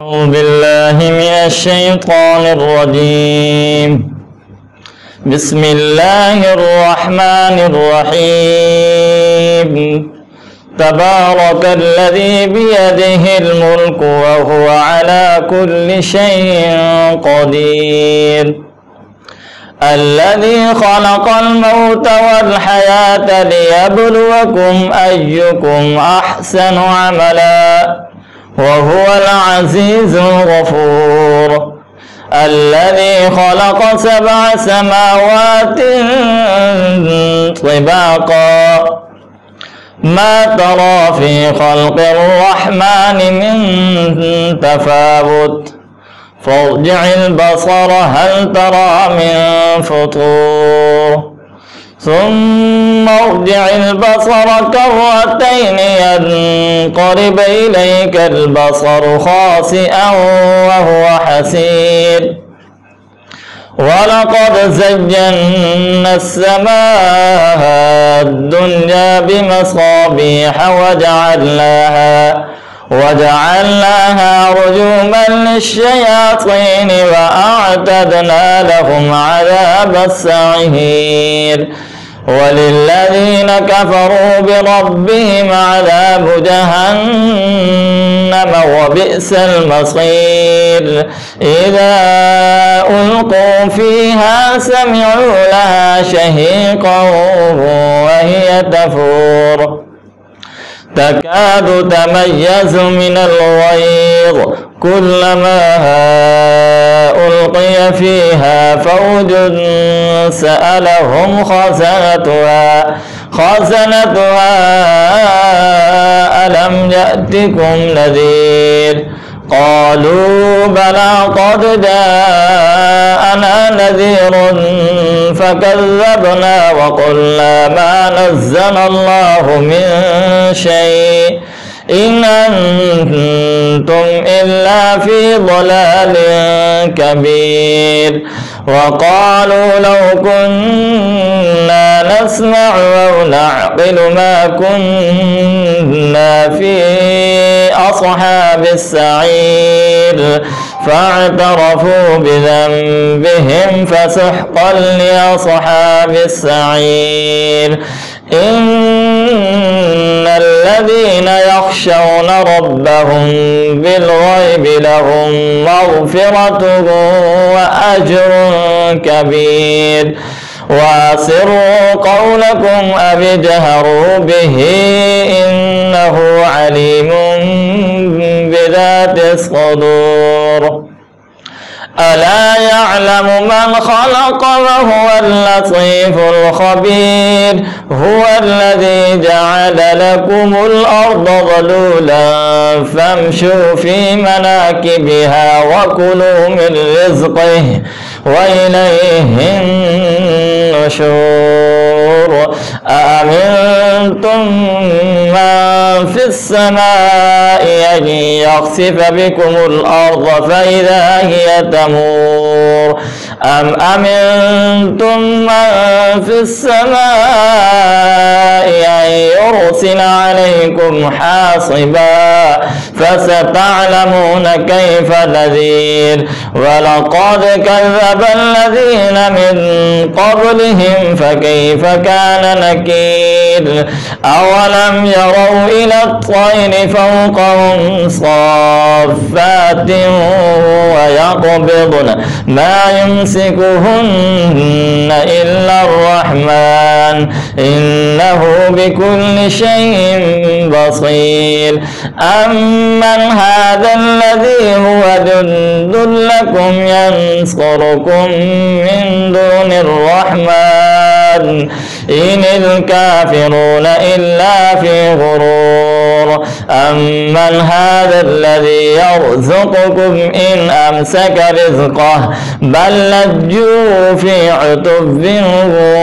أعوذ بالله من الشيطان الرجيم. بسم الله الرحمن الرحيم. تبارك الذي بيده الملك وهو على كل شيء قدير. الذي خلق الموت والحياة ليبلوكم أيكم أحسن عملا وهو العزيز الغفور. الذي خلق 7 سماوات طباقا ما ترى في خلق الرحمن من تفاوت فارجع البصر هل ترى من فطور ثم ارجع البصر كرتين ينقلب إليك البصر خاسئا وهو حسير. ولقد زينا السماء الدنيا بمصابيح وجعلناها رجوما للشياطين وأعتدنا لهم عذاب السعير. وللذين كفروا بربهم عذاب جهنم وبئس المصير. إذا ألقوا فيها سمعوا لها شهيقا وهي تفور تكاد تميز من الغيظ كلما ألقي فيها فوج سألهم خزنتها ألم يأتكم نذير قالوا بلى قد جاءنا نذير فكذبنا وقلنا ما نزل الله من شيء إن أنتم إلا في ضلال كبير. وقالوا لو كنا نسمع أو نعقل ما كنا في أصحاب السعير فاعترفوا بذنبهم فسحقا لأصحاب السعير. إن الذين يخشون ربهم بالغيب لهم مغفرة وأجر كبير. وأسروا قولكم أو اجهروا به إنه عليم بذات الصدور. ألا يعلم من خلق وهو اللطيف الخبير. هو الذي جعل لكم الأرض ذلولا فامشوا في مناكبها وكلوا من رزقه وإليه النشور. أأمنتم من في السماء أن يخسف بكم الأرض فإذا هي تمور أم أمنتم من في السماء أن يرسل عليكم حاصبا فستعلمون كيف نذير. ولقد كذب الذين من قبلهم فكيف كان نكير. أولم يروا إلى الطير فوقهم صافات ويقبضن ما يمسكهن إلا الرحمن إنه بكل شيء بصير. أمن هذا الذي هو جند لكم ينصركم من دون الرحمن إن الكافرون إلا في غرور. أمن هذا الذي يرزقكم إن أمسك رزقه بل لجوا في عتب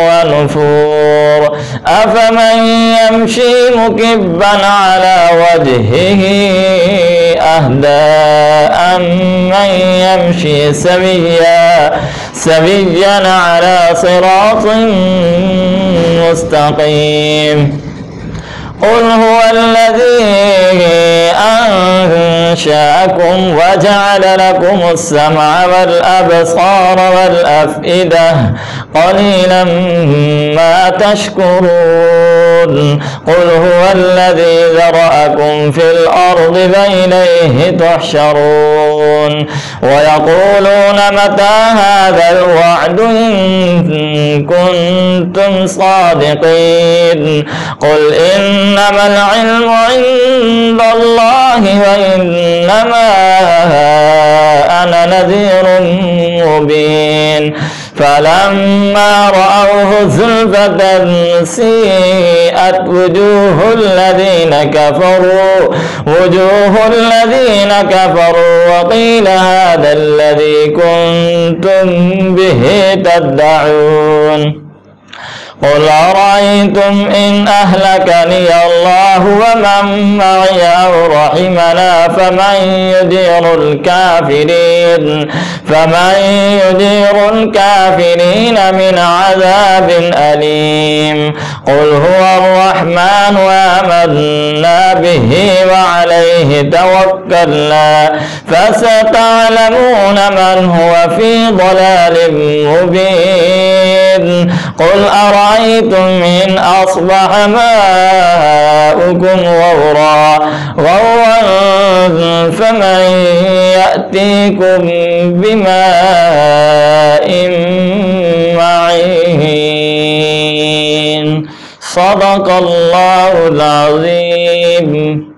ونفور. أفمن يمشي مكبا على وجهه أهدى أمن يمشي سويا على صراط مستقيم. قل هو الذي أنشأكم وجعل لكم السمع والأبصار والأفئدة قليلا ما تشكرون قل هو الذي ذرأكم في الأرض وإليه تحشرون ويقولون متى هذا الوعد إن كنتم صادقين قل إنما العلم عند الله وإنما أنا نذير مبين فلما رأوه زلفة سيئت وجوه الذين كفروا وقيل هذا الذي كنتم به تدعون قل أرأيتم إن أهلكني الله ومن معي أو رحمنا فمن يجير الكافرين من عذاب أليم قل هو الرحمن آمنا به وعليه توكلنا فستعلمون من هو في ضلال مبين قل أرأيتم إن أصبح ماؤكم غورا فمن يأتيكم بماء معين صدق الله العظيم.